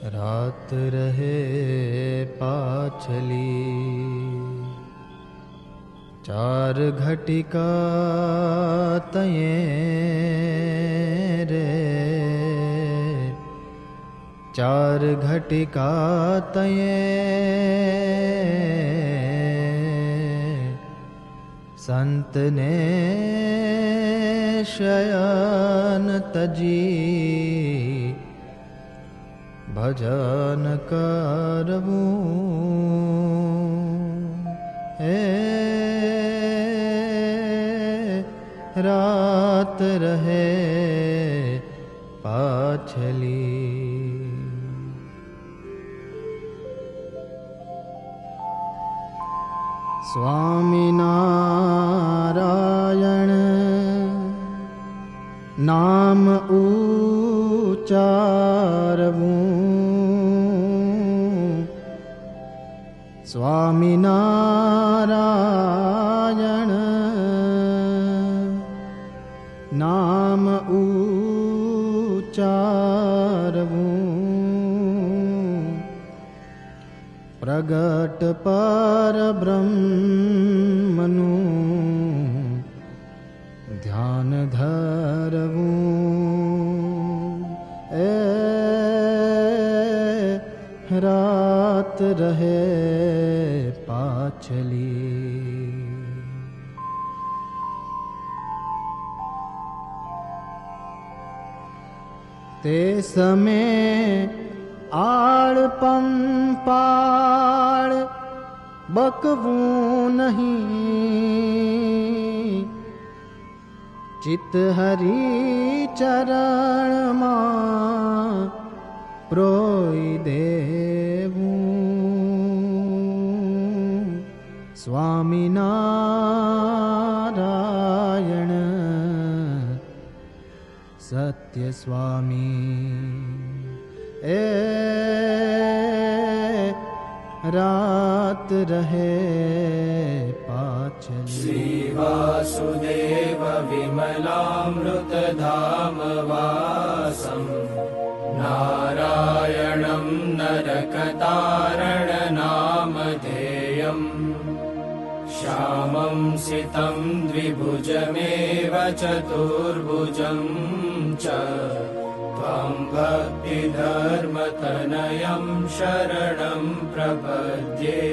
रात रहे पाछली, चार घटिका तये रे, चार घटिका तये संत ने शयन तजी, भजन करवू हे रात रहे पाछली। स्वामी नारायण नाम उचारवू, स्वामी नारायण नाम उचारवू, प्रगट पर ब्रह्मनु ध्यान धरवू रात रहे पाछली। ते समय आड़ पंपाड़ बकवू नहीं, चित हरि चरण मां प्रोई देवू, स्वामी नारायण सत्य स्वामी रात रहे पाछली। श्री वासुदेव विमलामृत धाम वासं, नारायणं नरकतारण नामधेयम्, श्यामं सितं द्विभुजमेव चतुर्भुजं च, त्वं भक्तिधर्मतनयं शरणं प्रपद्ये।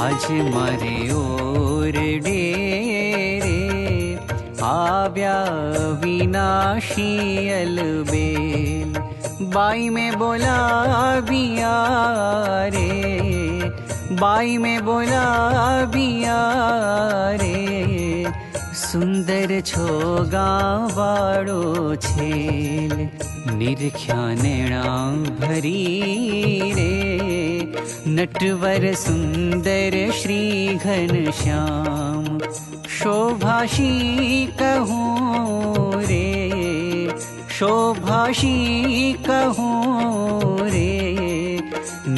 आज मारे ओर डेरे आव्या विनाशी अलबेल, बाई में बोला बिया रे, बाई में बोला बिया रे, सुंदर छोगा वाड़ो छेल, निरख्या नैणा भरी रे, नटवर सुंदर श्री घनश्याम, शोभाशी कहूँ रे, शोभाशी कहूँ रे,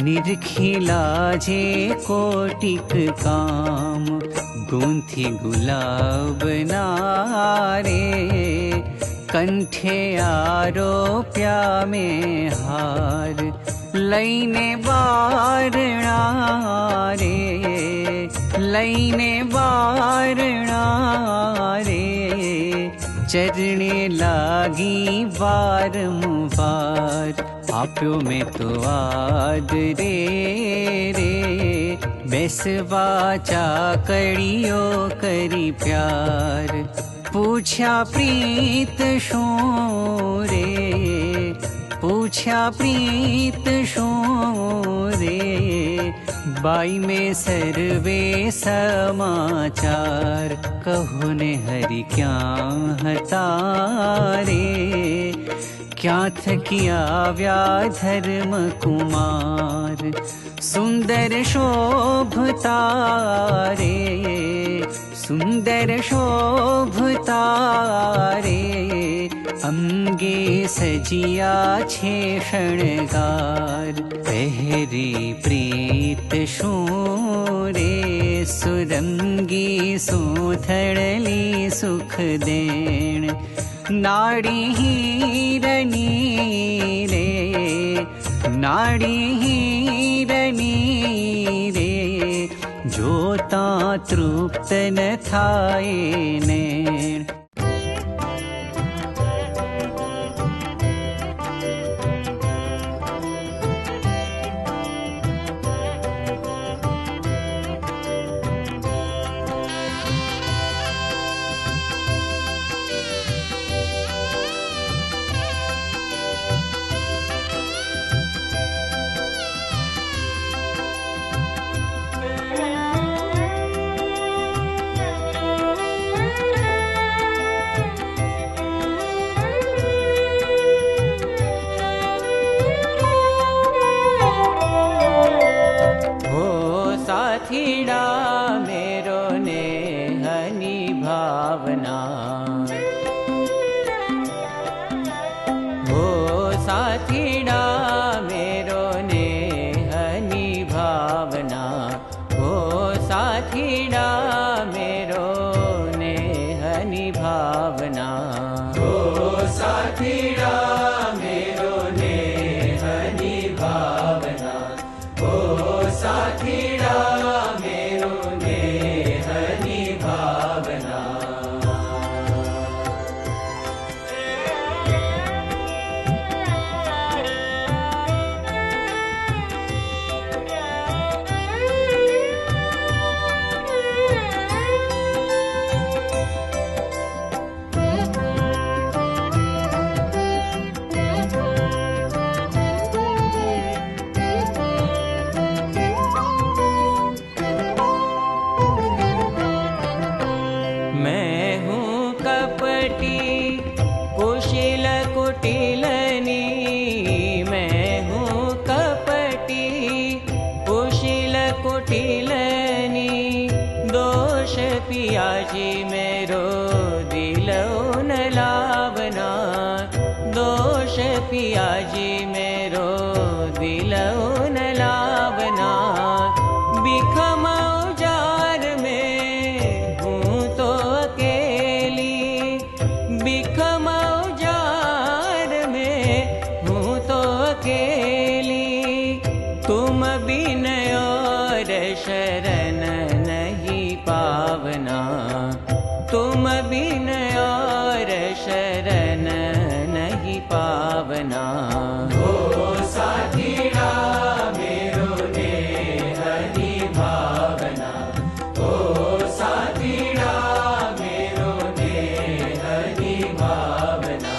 निरखिला जे कोटिक काम, गूंथी गुलाब नारे, कंठे आरोप्या में हार, लईने बारणा रे, लईने बारणा रे, चरणे लागी वारंवार, आप्यो में तो आदरे रे, बेसवा चाकड़ियो करी प्यार, पूछा प्रीत शू रे, पूछा प्रीत शू रे, बाई में सर्वे समाचार, कहो ने हरि क्या हतारे, क्याथ किया व्या धर्म कुमार, सुंदर शोभता रे, सुंदर शोभता रे, अंगे सजिया छे शणगार, पहरी प्रीत शूरे, सुरंगी सोथड़ली सुख देण, नाड़ी हीरनी रे, नाड़ी हीरनी रे, जोता तृप्त न थाए नैण। साथीड़ा मेरो नेहनी भावना, हो साथीड़ा मेरो नेहनी भावना, हो साथीड़ा मेरो नेहनी भावना, हो साथीड़ा मेरो नेहनी भावना, हो साथीड़ा मेरो नेहनी भावना। कुशील कुटिलनी, मैं हूँ कपटी कुशील कुटिलनी, दोष पियाजी मेरो दिलो न लावना, दोष पियाजी मेरो दिलो न लावना, बिखम औजार में हूँ तो अकेली, बिखम औजार में हूँ तो अकेली, तुम बिन और शरण नहीं पावना, तुम बिन और शरण नहीं पावना। हो साथीड़ा मेरो नेहनी भावना, हो साथीड़ा मेरो नेहनी भावना।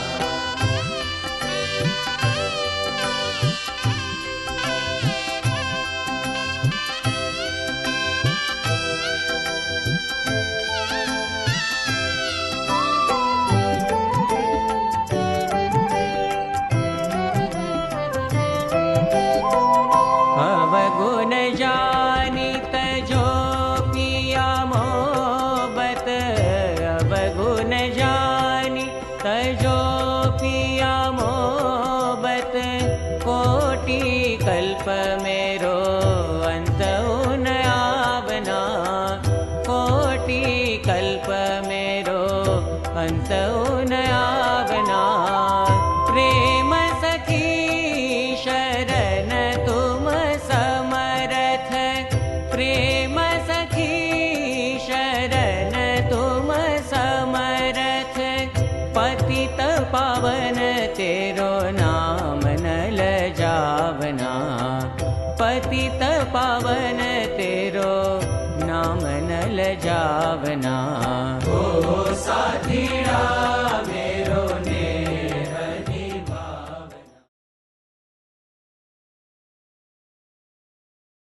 अवगुण जानी तजो पिया मोहब्बत, अवगुण जानी तजो पिया मोहब्बत, कोटि कल्प मेरो अंत न आवना, कोटि कल्प मेरो अंत न आवना, प्रेम सखी शरण तुम समरथ, प्रेम सखी शरण तुम समरथ, पतित पावन तेरो नाम न लजावना, पतित पावन तेरो नाम न लजावना।